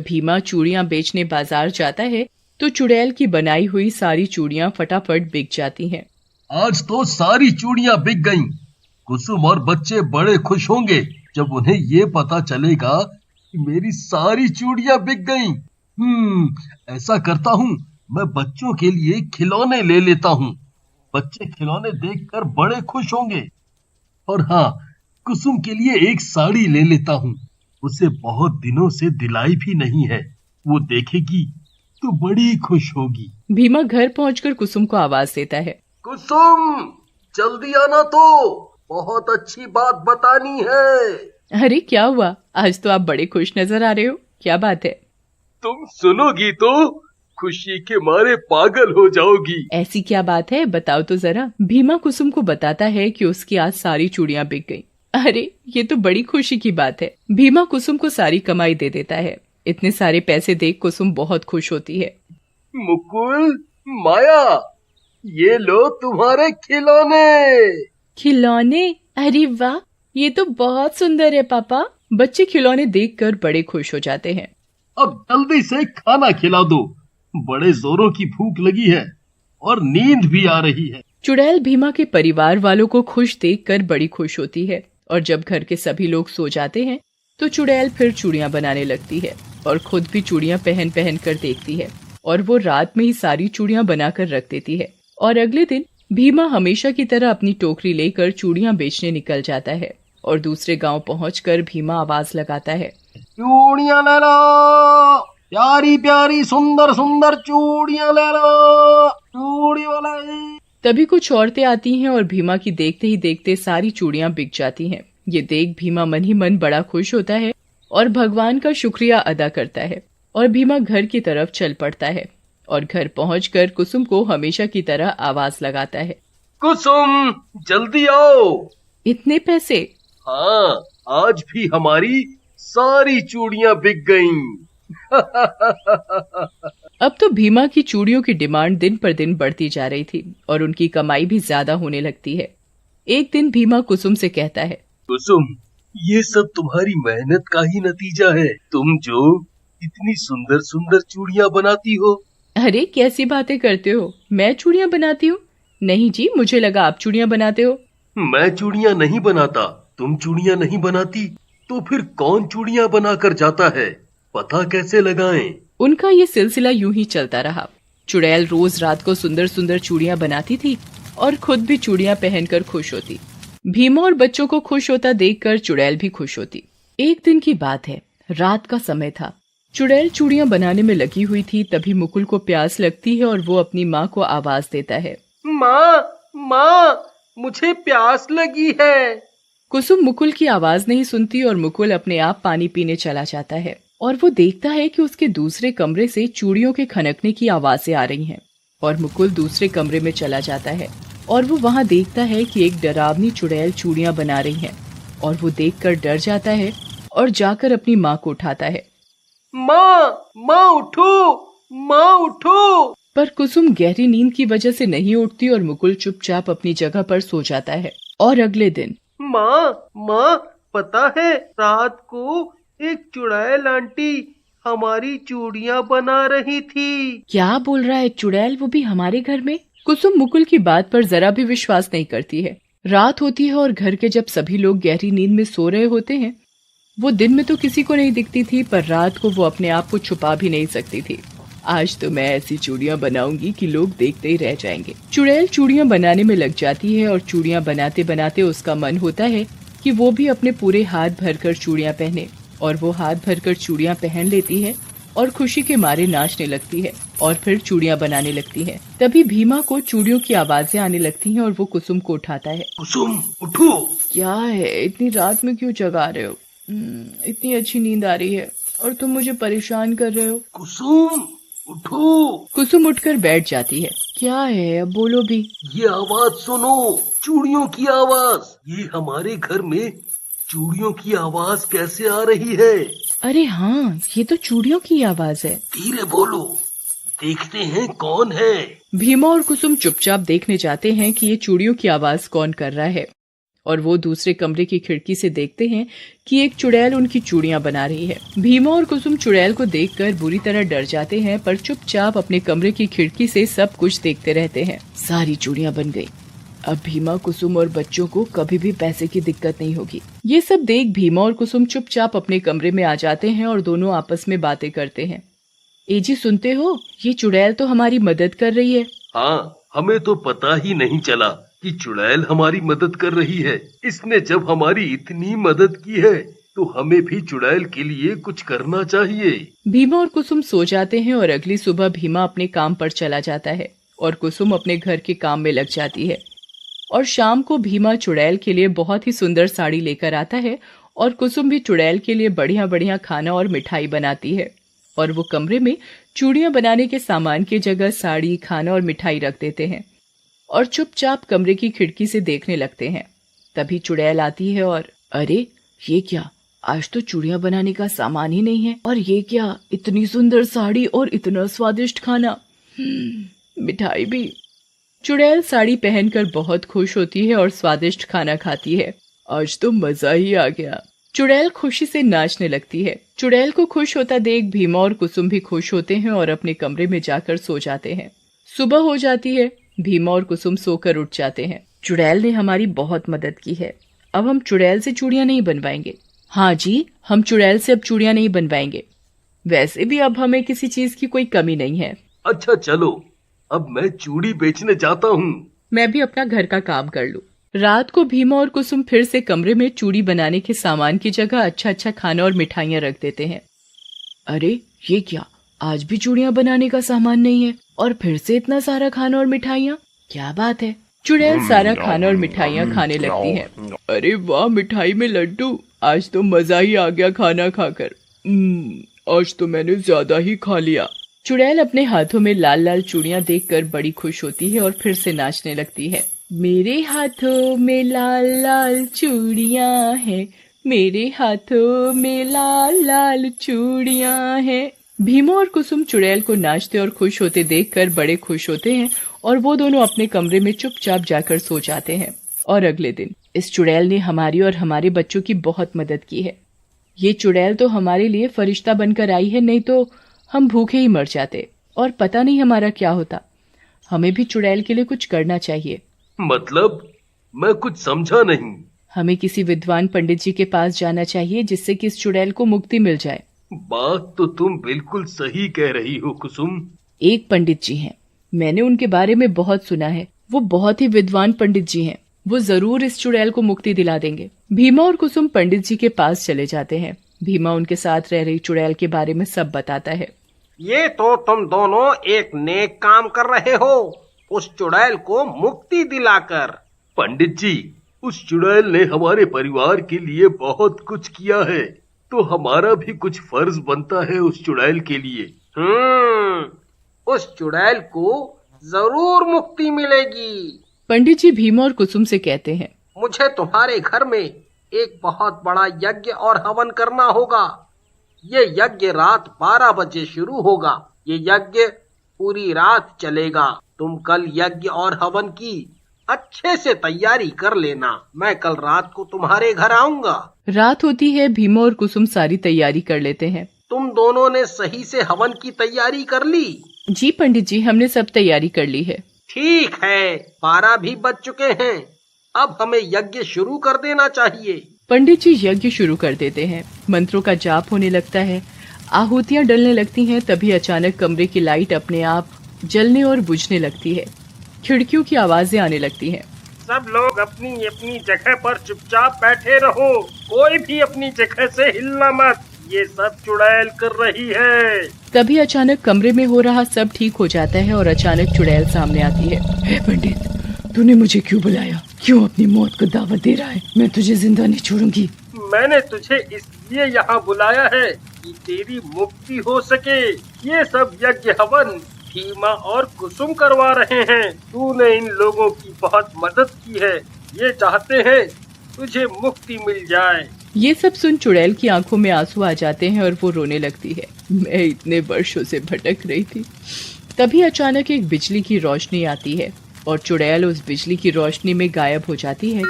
भीमा चूड़ियां बेचने बाजार जाता है तो चुड़ैल की बनाई हुई सारी चूड़ियां फटाफट बिक जाती हैं। आज तो सारी चूड़ियां बिक गईं। कुसुम और बच्चे बड़े खुश होंगे जब उन्हें ये पता चलेगा कि मेरी सारी चूड़ियां बिक गईं। ऐसा करता हूँ, मैं बच्चों के लिए खिलौने ले लेता हूँ। बच्चे खिलौने देखकर बड़े खुश होंगे। और हाँ, कुसुम के लिए एक साड़ी ले लेता हूँ। उसे बहुत दिनों से दिलाई भी नहीं है। वो देखेगी तो बड़ी खुश होगी। भीमा घर पहुंचकर कुसुम को आवाज देता है, कुसुम, जल्दी आना तो, बहुत अच्छी बात बतानी है। अरे क्या हुआ, आज तो आप बड़े खुश नजर आ रहे हो, क्या बात है? तुम सुनोगी तो खुशी के मारे पागल हो जाओगी। ऐसी क्या बात है, बताओ तो जरा। भीमा कुसुम को बताता है कि उसकी आज सारी चूड़ियां बिक गईं। अरे ये तो बड़ी खुशी की बात है। भीमा कुसुम को सारी कमाई दे देता है। इतने सारे पैसे देख कुसुम बहुत खुश होती है। मुकुल, माया, ये लो तुम्हारे खिलौने। खिलौने? अरे वाह, ये तो बहुत सुंदर है पापा। बच्चे खिलौने देखकर बड़े खुश हो जाते हैं। अब जल्दी से खाना खिला दो, बड़े जोरों की भूख लगी है और नींद भी आ रही है। चुड़ैल भीमा के परिवार वालों को खुश देखकर बड़ी खुश होती है और जब घर के सभी लोग सो जाते हैं तो चुड़ैल फिर चूड़ियां बनाने लगती है और खुद भी चूड़ियां पहन पहन कर देखती है और वो रात में ही सारी चूड़ियां बनाकर रख देती है। और अगले दिन भीमा हमेशा की तरह अपनी टोकरी लेकर चूड़ियां बेचने निकल जाता है और दूसरे गांव पहुंचकर भीमा आवाज लगाता है, चूड़ियां ले लो, प्यारी प्यारी सुंदर सुंदर चूड़ियां ले लो, चूड़ी वाले। तभी कुछ औरतें आती हैं और भीमा की देखते ही देखते सारी चूड़ियां बिक जाती हैं। ये देख भीमा मन ही मन बड़ा खुश होता है और भगवान का शुक्रिया अदा करता है और भीमा घर की तरफ चल पड़ता है और घर पहुंचकर कुसुम को हमेशा की तरह आवाज लगाता है, कुसुम, जल्दी आओ। इतने पैसे? हाँ, आज भी हमारी सारी चूड़ियां बिक गईं। अब तो भीमा की चूड़ियों की डिमांड दिन पर दिन बढ़ती जा रही थी और उनकी कमाई भी ज्यादा होने लगती है। एक दिन भीमा कुसुम से कहता है, कुसुम, ये सब तुम्हारी मेहनत का ही नतीजा है। तुम जो इतनी सुंदर सुंदर चूड़ियां बनाती हो। अरे कैसी बातें करते हो, मैं चूड़ियां बनाती हूँ? नहीं जी, मुझे लगा आप चूड़ियां बनाते हो। मैं चूड़ियां नहीं बनाता, तुम चूड़ियां नहीं बनाती तो फिर कौन चूड़ियां बनाकर जाता है? पता कैसे लगाएं? उनका ये सिलसिला यूं ही चलता रहा। चुड़ैल रोज रात को सुंदर सुंदर चूड़ियां बनाती थी और खुद भी चूड़ियां पहनकर खुश होती। भीमा और बच्चों को खुश होता देखकर चुड़ैल भी खुश होती। एक दिन की बात है, रात का समय था। चुड़ैल चूड़ियां बनाने में लगी हुई थी, तभी मुकुल को प्यास लगती है और वो अपनी माँ को आवाज देता है, माँ, मुझे प्यास लगी है। कुसुम मुकुल की आवाज नहीं सुनती और मुकुल अपने आप पानी पीने चला जाता है और वो देखता है कि उसके दूसरे कमरे से चूड़ियों के खनकने की आवाजें आ रही हैं और मुकुल दूसरे कमरे में चला जाता है और वो वहाँ देखता है कि एक डरावनी चुड़ैल चूड़ियां बना रही है और वो देखकर डर जाता है और जाकर अपनी माँ को उठाता है। माँ उठो। पर कुसुम गहरी नींद की वजह से नहीं उठती और मुकुल चुपचाप अपनी जगह पर सो जाता है। और अगले दिन, माँ, पता है रात को एक चुड़ैल आंटी हमारी चूड़ियां बना रही थी। क्या बोल रहा है, चुड़ैल, वो भी हमारे घर में? कुसुम मुकुल की बात पर जरा भी विश्वास नहीं करती है। रात होती है और घर के जब सभी लोग गहरी नींद में सो रहे होते हैं, वो दिन में तो किसी को नहीं दिखती थी पर रात को वो अपने आप को छुपा भी नहीं सकती थी। आज तो मैं ऐसी चूड़ियां बनाऊंगी कि लोग देखते ही रह जाएंगे। चुड़ैल चूड़ियां बनाने में लग जाती है और चूड़ियां बनाते बनाते उसका मन होता है कि वो भी अपने पूरे हाथ भरकर चूड़ियां पहने और वो हाथ भरकर चूड़ियां पहन लेती है और खुशी के मारे नाचने लगती है और फिर चूड़ियां बनाने लगती है। तभी भीमा को चूड़ियों की आवाजें आने लगती हैं और वो कुसुम को उठाता है। कुसुम, उठो। क्या है, इतनी रात में क्यों जगा रहे हो? इतनी अच्छी नींद आ रही है और तुम मुझे परेशान कर रहे हो। कुसुम, उठो। कुसुम उठकर बैठ जाती है। क्या है, अब बोलो भी। ये आवाज सुनो, चूड़ियों की आवाज। ये हमारे घर में चूड़ियों की आवाज कैसे आ रही है? अरे हाँ, ये तो चूड़ियों की आवाज है। धीरे बोलो, देखते हैं कौन है। भीमा और कुसुम चुपचाप देखने जाते हैं कि ये चूड़ियों की आवाज कौन कर रहा है और वो दूसरे कमरे की खिड़की से देखते हैं कि एक चुड़ैल उनकी चूड़ियां बना रही है। भीमा और कुसुम चुड़ैल को देखकर बुरी तरह डर जाते हैं, पर चुपचाप अपने कमरे की खिड़की से सब कुछ देखते रहते हैं। सारी चूड़ियां बन गई। अब भीमा, कुसुम और बच्चों को कभी भी पैसे की दिक्कत नहीं होगी। ये सब देख भीमा और कुसुम चुपचाप अपने कमरे में आ जाते हैं और दोनों आपस में बातें करते हैं। ए जी, सुनते हो, ये चुड़ैल तो हमारी मदद कर रही है। हाँ, हमें तो पता ही नहीं चला कि चुड़ैल हमारी मदद कर रही है। इसने जब हमारी इतनी मदद की है तो हमें भी चुड़ैल के लिए कुछ करना चाहिए। भीमा और कुसुम सो जाते हैं और अगली सुबह भीमा अपने काम पर चला जाता है और कुसुम अपने घर के काम में लग जाती है। और शाम को भीमा चुड़ैल के लिए बहुत ही सुंदर साड़ी लेकर आता है और कुसुम भी चुड़ैल के लिए बढ़िया बढ़िया खाना और मिठाई बनाती है। और वो कमरे में चूड़ियां बनाने के सामान की जगह साड़ी, खाना और मिठाई रख देते हैं और चुपचाप कमरे की खिड़की से देखने लगते हैं। तभी चुड़ैल आती है और अरे ये क्या, आज तो चूड़ियां बनाने का सामान ही नहीं है। और ये क्या, इतनी सुंदर साड़ी और इतना स्वादिष्ट खाना, मिठाई भी। चुड़ैल साड़ी पहनकर बहुत खुश होती है और स्वादिष्ट खाना खाती है। आज तो मजा ही आ गया। चुड़ैल खुशी से नाचने लगती है। चुड़ैल को खुश होता देख भीमा और कुसुम भी खुश होते हैं और अपने कमरे में जाकर सो जाते हैं। सुबह हो जाती है। भीमा और कुसुम सोकर उठ जाते हैं। चुड़ैल ने हमारी बहुत मदद की है। अब हम चुड़ैल से चूड़ियां नहीं बनवाएंगे। हाँ जी, हम चुड़ैल से अब चूड़ियां नहीं बनवाएंगे। वैसे भी अब हमें किसी चीज की कोई कमी नहीं है। अच्छा चलो, अब मैं चूड़ी बेचने जाता हूँ। मैं भी अपना घर का काम कर लूं। रात को भीमा और कुसुम फिर से कमरे में चूड़ी बनाने के सामान की जगह अच्छा अच्छा खाना और मिठाइयाँ रख देते हैं। अरे ये क्या, आज भी चूड़ियां बनाने का सामान नहीं है और फिर से इतना सारा खाना और मिठाइयाँ, क्या बात है। चुड़ैल सारा खाना और मिठाइयाँ खाने लगती है। अरे वाह, मिठाई में लड्डू, आज तो मजा ही आ गया खाना खाकर। आज तो मैंने ज्यादा ही खा लिया। चुड़ैल अपने हाथों में लाल लाल चूड़ियां देखकर बड़ी खुश होती है और फिर से नाचने लगती है। मेरे हाथों में लाल लाल चूड़ियां हैं, मेरे हाथों में लाल लाल चूड़ियां हैं। भीमा और कुसुम चुड़ैल को नाचते और खुश होते देखकर बड़े खुश होते हैं और वो दोनों अपने कमरे में चुपचाप जाकर सो जाते हैं। और अगले दिन इस चुड़ैल ने हमारी और हमारे बच्चों की बहुत मदद की है। ये चुड़ैल तो हमारे लिए फरिश्ता बनकर आई है, नहीं तो हम भूखे ही मर जाते और पता नहीं हमारा क्या होता। हमें भी चुड़ैल के लिए कुछ करना चाहिए। मतलब, मैं कुछ समझा नहीं। हमें किसी विद्वान पंडित जी के पास जाना चाहिए जिससे कि इस चुड़ैल को मुक्ति मिल जाए। बात तो तुम बिल्कुल सही कह रही हो कुसुम। एक पंडित जी हैं, मैंने उनके बारे में बहुत सुना है। वो बहुत ही विद्वान पंडित जी हैं। वो जरूर इस चुड़ैल को मुक्ति दिला देंगे। भीमा और कुसुम पंडित जी के पास चले जाते हैं। भीमा उनके साथ रह रही चुड़ैल के बारे में सब बताता है। ये तो तुम दोनों एक नेक काम कर रहे हो, उस चुड़ैल को मुक्ति दिलाकर। पंडित जी, उस चुड़ैल ने हमारे परिवार के लिए बहुत कुछ किया है, तो हमारा भी कुछ फर्ज बनता है उस चुड़ैल के लिए। उस चुड़ैल को जरूर मुक्ति मिलेगी। पंडित जी भीमा और कुसुम से कहते हैं, मुझे तुम्हारे घर में एक बहुत बड़ा यज्ञ और हवन करना होगा। ये यज्ञ रात 12 बजे शुरू होगा। ये यज्ञ पूरी रात चलेगा। तुम कल यज्ञ और हवन की अच्छे से तैयारी कर लेना। मैं कल रात को तुम्हारे घर आऊंगा। रात होती है। भीमा और कुसुम सारी तैयारी कर लेते हैं। तुम दोनों ने सही से हवन की तैयारी कर ली? जी पंडित जी, हमने सब तैयारी कर ली है। ठीक है, 12 भी बज चुके हैं। अब हमें यज्ञ शुरू कर देना चाहिए। पंडित जी यज्ञ शुरू कर देते हैं। मंत्रों का जाप होने लगता है, आहुतियां डलने लगती हैं। तभी अचानक कमरे की लाइट अपने आप जलने और बुझने लगती है। खिड़कियों की आवाजें आने लगती हैं। सब लोग अपनी अपनी जगह पर चुपचाप बैठे रहो। कोई भी अपनी जगह से हिलना मत। ये सब चुड़ैल कर रही है। तभी अचानक कमरे में हो रहा सब ठीक हो जाता है और अचानक चुड़ैल सामने आती है। हे पंडित, तूने मुझे क्यों बुलाया? क्यों अपनी मौत को दावत दे रहा है? मैं तुझे जिंदा नहीं छोड़ूंगी। मैंने तुझे इसलिए यहाँ बुलाया है कि तेरी मुक्ति हो सके। ये सब यज्ञ हवन भीमा और कुसुम करवा रहे हैं। तूने इन लोगों की बहुत मदद की है। ये चाहते हैं तुझे मुक्ति मिल जाए। ये सब सुन चुड़ैल की आंखों में आंसू आ जाते हैं और वो रोने लगती है। मैं इतने वर्षों से भटक रही थी। तभी अचानक एक बिजली की रोशनी आती है और चुड़ैल उस बिजली की रोशनी में गायब हो जाती है।